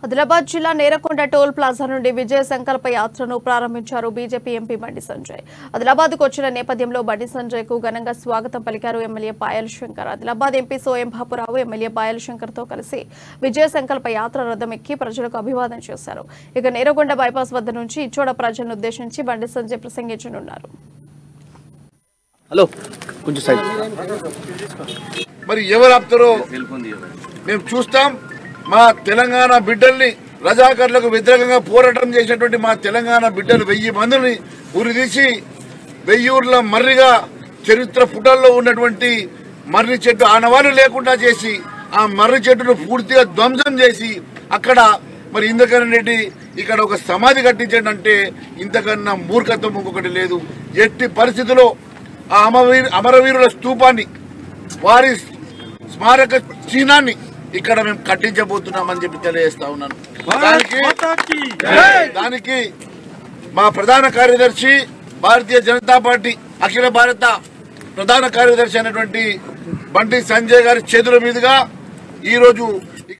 ఆదిలాబాద్ జిల్లా నేరకొండ toll plaza నుండి విజయ సంకల్ప యాత్రను ప్రారంభించారు బీజేపీ ఎంపీ బండి సంజయ్. ఆదిలాబాద్కు వచ్చిన నేపథ్యంలో బండి సంజయ్కు ఘనంగా స్వాగతం పలికారు MLA Payal Shankar. Adilabad MP Soyam Bapurao MLA Payal శంకర్తో కలిసి విజయ సంకల్ప యాత్ర రథం ఎక్కి ప్రజలకు అభివాదం చేశారు. ఇక నేరకొండ బైపాస్ వద్ద నుంచి ఇచ్చోడ ప్రజలను ఉద్దేశించి బండి సంజయ్ ప్రసంగించనున్నారు. హలో కొంచెం సైడ్ మరి ఎవరు ఆపుతారో మేము చూస్తాం. మా తెలంగాణ బిడ్డల్ని రజాకర్లకు వ్యతిరేకంగా పోరాటం చేసినటువంటి మా తెలంగాణ బిడ్డలు 1000 మందిని ఉరిదీసి 1000 ఊర్ల మర్రిగా చరిత్ర పుటల్లో ఉన్నటువంటి మర్రి చెట్టు ఆనవాళ్ళు లేకుండా చేసి ఆ మర్రి చెట్టును పూర్తిగా ధ్వంసం చేసి అక్కడ మరి ఇంద్రకరణ్ రెడ్డి ఇక్కడ ఒక సమాధి కట్టించండి అంటే ఇంతకన్నా మూర్ఖత్వం ఇంకొకటి లేదు. ఎట్టి పరిస్థితుల్లో ఆ అమరవీరుల స్తూపాన్ని వారి స్మారక చిహ్నాన్ని ఇక్కడ మేము కట్టించబోతున్నామని చెప్పి తెలియజేస్తా ఉన్నాను. దానికి మా ప్రధాన కార్యదర్శి భారతీయ జనతా పార్టీ అఖిల భారత ప్రధాన కార్యదర్శి అయినటువంటి బండి సంజయ్ గారి చేతుల మీదుగా ఈరోజు